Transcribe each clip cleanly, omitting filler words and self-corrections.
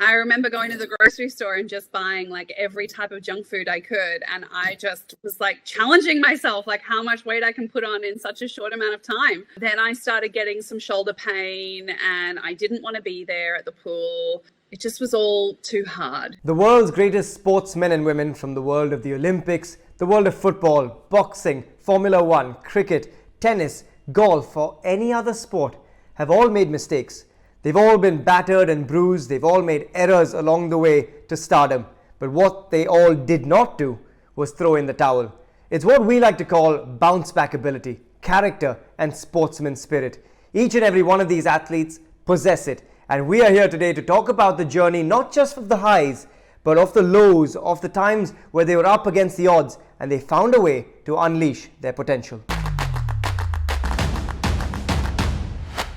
I remember going to the grocery store and just buying like every type of junk food I could. And I just was like challenging myself, like how much weight I can put on in such a short amount of time. Then I started getting some shoulder pain and I didn't want to be there at the pool. It just was all too hard. The world's greatest sportsmen and women from the world of the Olympics, the world of football, boxing, Formula One, cricket, tennis, golf, or any other sport have all made mistakes. They've all been battered and bruised. They've all made errors along the way to stardom. But what they all did not do was throw in the towel. It's what we like to call bounce back ability, character, and sportsman spirit. Each and every one of these athletes possess it. And we are here today to talk about the journey, not just of the highs, but of the lows, of the times where they were up against the odds and they found a way to unleash their potential.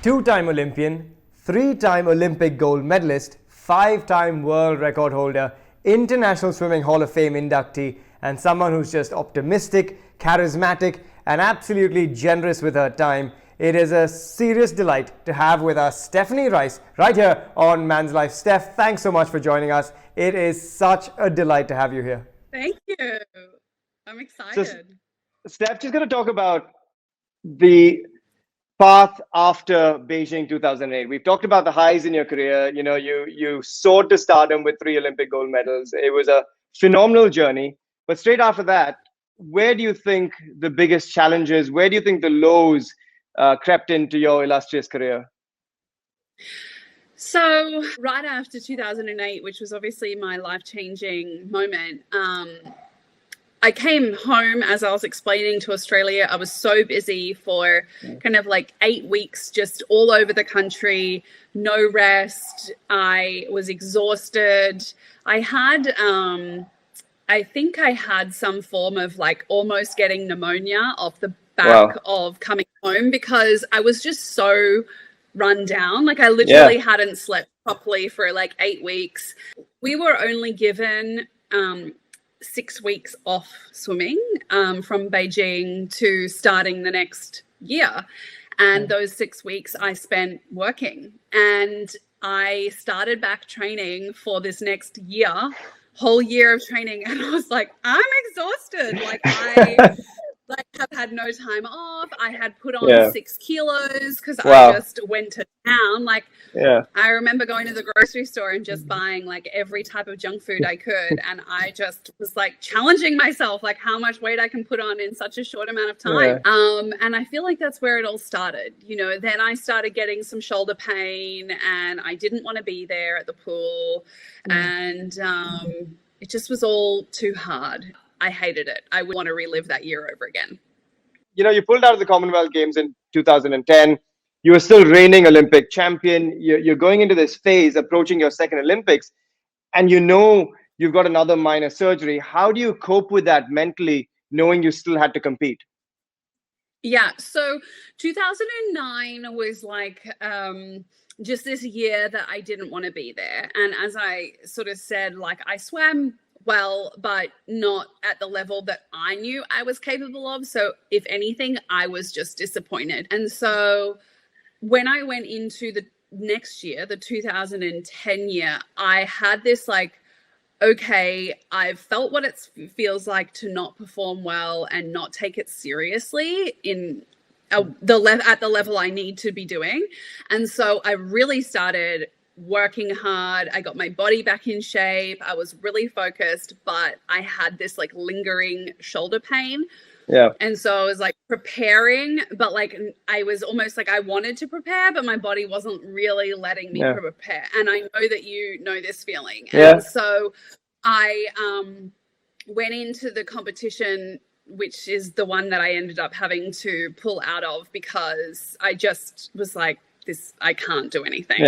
Two-time Olympian, three-time Olympic gold medalist, five-time world record holder, International Swimming Hall of Fame inductee, and someone who's just optimistic, charismatic, and absolutely generous with her time. It is a serious delight to have with us Stephanie Rice right here on Man's Life. Steph, thanks so much for joining us. It is such a delight to have you here. Thank you. I'm excited. So, Steph, just going to talk about the path after Beijing 2008. We've talked about the highs in your career. You know, you soared to stardom with 3 Olympic gold medals. It was a phenomenal journey. But straight after that, where do you think the biggest challenges, where do you think the lows crept into your illustrious career? So right after 2008, which was obviously my life-changing moment, I came home, as I was explaining, to Australia. I was so busy for kind of like 8 weeks, just all over the country, no rest. I was exhausted. I had, I think I had some form of like almost getting pneumonia off the back of coming home because I was just so run down. Like I literally hadn't slept properly for like 8 weeks. We were only given 6 weeks off swimming from Beijing to starting the next year. And those 6 weeks I spent working, and I started back training for this next year, whole year of training. And I was like, I'm exhausted. Like I have had no time off. I had put on 6 kilos because I just went to town. Like I remember going to the grocery store and just buying like every type of junk food I could. And I just was like challenging myself, like how much weight I can put on in such a short amount of time. And I feel like that's where it all started. You know, then I started getting some shoulder pain and I didn't want to be there at the pool. And it just was all too hard. I hated it. I would want to relive that year over again. You know, you pulled out of the Commonwealth Games in 2010. You were still reigning Olympic champion. You're going into this phase, approaching your second Olympics, and you know you've got another minor surgery. How do you cope with that mentally, knowing you still had to compete? Yeah, so 2009 was like just this year that I didn't want to be there. And as I sort of said, like I swam well, but not at the level that I knew I was capable of. So if anything, I was just disappointed. And so when I went into the next year, the 2010 year, I had this like, okay, I've felt what it feels like to not perform well and not take it seriously at the level I need to be doing. And so I really started working hard. I got my body back in shape. I was really focused, but I had this like lingering shoulder pain. And so I was like preparing, but like I was almost like I wanted to prepare, but my body wasn't really letting me prepare. And I know that you know this feeling. And so I went into the competition, which is the one that I ended up having to pull out of because I just was like, I can't do anything.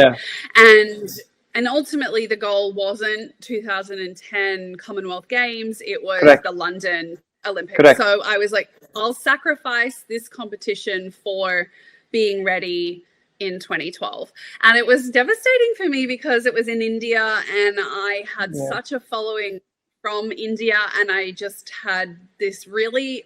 And ultimately the goal wasn't 2010 Commonwealth Games. It was the London Olympics. So I was like, I'll sacrifice this competition for being ready in 2012. And it was devastating for me because it was in India and I had such a following from India. And I just had this really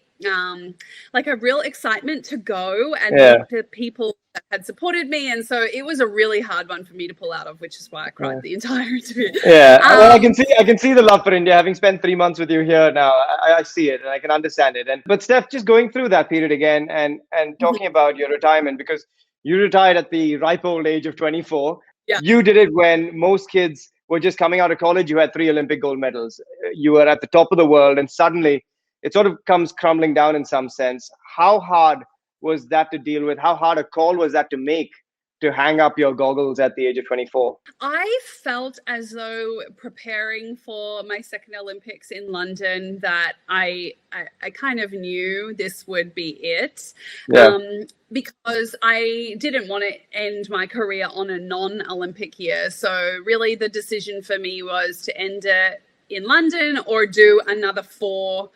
like a real excitement to go and meet the people that had supported me. And so it was a really hard one for me to pull out of, which is why I cried the entire interview. Yeah, well, I can see the love for India. Having spent 3 months with you here now, I see it and I can understand it. But Steph, just going through that period again and talking about your retirement, because you retired at the ripe old age of 24. Yeah. You did it when most kids were just coming out of college. You had 3 Olympic gold medals. You were at the top of the world, and suddenly it sort of comes crumbling down in some sense. How hard was that to deal with? How hard a call was that to make, to hang up your goggles at the age of 24? I felt as though preparing for my second Olympics in London that I kind of knew this would be it. Yeah. Because I didn't want to end my career on a non-Olympic year. So really the decision for me was to end it in London or do another 4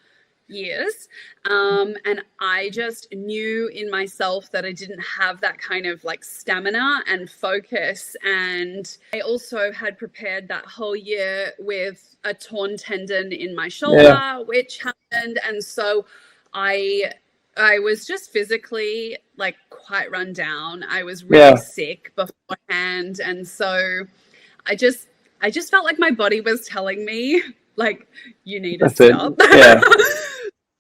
years. And I just knew in myself that I didn't have that kind of like stamina and focus. And I also had prepared that whole year with a torn tendon in my shoulder, which happened. And so I was just physically like quite run down. I was really sick beforehand. And so I just felt like my body was telling me, like, you need to stop.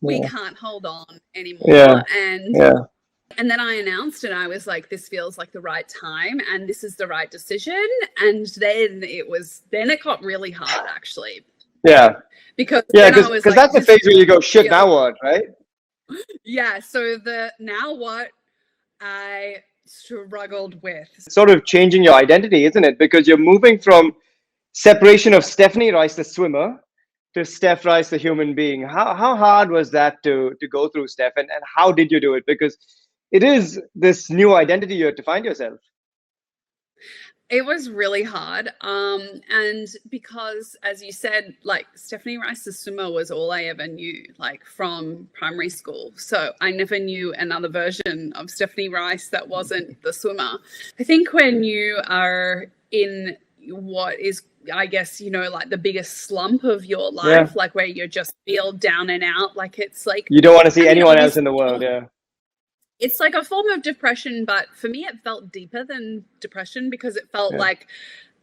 We can't hold on anymore. And then I announced, and I was like, this feels like the right time and this is the right decision. And then it got really hard, actually. Yeah. Because that's the phase where you go, shit, now what, right? Yeah. So now what I struggled with. Sort of changing your identity, isn't it? Because you're moving from separation of Stephanie Rice, the swimmer, to Steph Rice, the human being. How hard was that to go through, Steph? And how did you do it? Because it is this new identity you have to find yourself. It was really hard. And because, as you said, like Stephanie Rice, the swimmer, was all I ever knew, like from primary school. So I never knew another version of Stephanie Rice that wasn't the swimmer. I think when you are in what is, I guess, like the biggest slump of your life, like where you just feel down and out, like it's like you don't want to see anyone else in the world. It's like a form of depression, but for me it felt deeper than depression because it felt like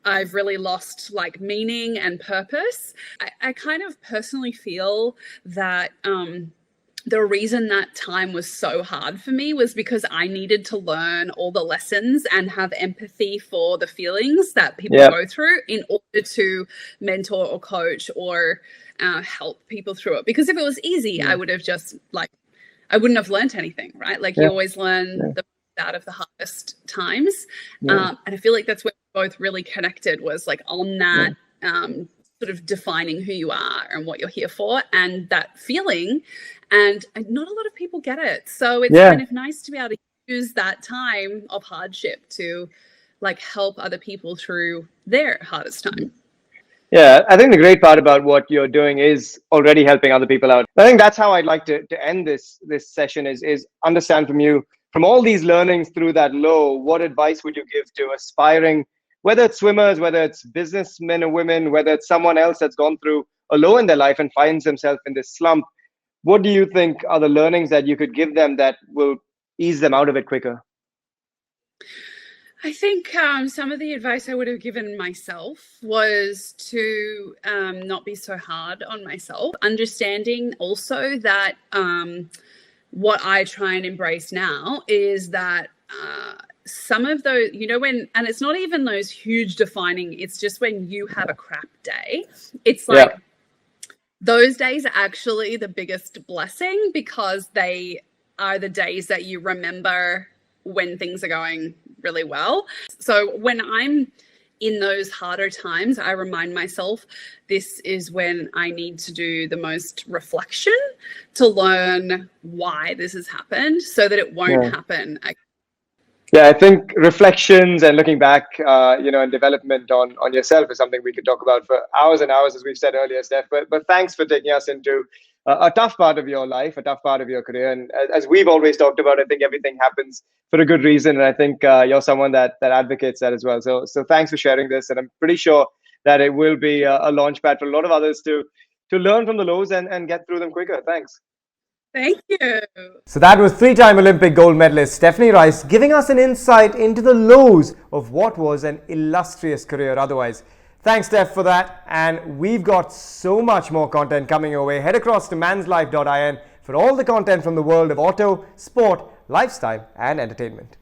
I've really lost like meaning and purpose. I kind of personally feel that the reason that time was so hard for me was because I needed to learn all the lessons and have empathy for the feelings that people go through in order to mentor or coach or help people through it. Because if it was easy, I would have just I wouldn't have learned anything, right? Like you always learn the out of the hardest times. And I feel like that's where we both really connected, was like on that sort of defining who you are and what you're here for and that feeling. And not a lot of people get it. So it's kind of nice to be able to use that time of hardship to like help other people through their hardest time. Yeah, I think the great part about what you're doing is already helping other people out. I think that's how I'd like to end this session is understand from you, from all these learnings through that low, what advice would you give to aspiring, whether it's swimmers, whether it's businessmen or women, whether it's someone else that's gone through a low in their life and finds themselves in this slump? What do you think are the learnings that you could give them that will ease them out of it quicker? I think some of the advice I would have given myself was to not be so hard on myself. Understanding also that what I try and embrace now is that some of those, and it's not even those huge defining, it's just when you have a crap day. It's like those days are actually the biggest blessing because they are the days that you remember when things are going really well. So when I'm in those harder times, I remind myself this is when I need to do the most reflection to learn why this has happened so that it won't happen again. Yeah, I think reflections and looking back, and development on yourself is something we could talk about for hours and hours, as we've said earlier, Steph. But thanks for taking us into a tough part of your life, a tough part of your career. And as we've always talked about, I think everything happens for a good reason. And I think you're someone that advocates that as well. So thanks for sharing this. And I'm pretty sure that it will be a launch pad for a lot of others to learn from the lows and get through them quicker. Thanks. Thank you. So that was three-time Olympic gold medalist Stephanie Rice giving us an insight into the lows of what was an illustrious career otherwise. Thanks, Steph, for that. And we've got so much more content coming your way. Head across to manslife.in for all the content from the world of auto, sport, lifestyle, and entertainment.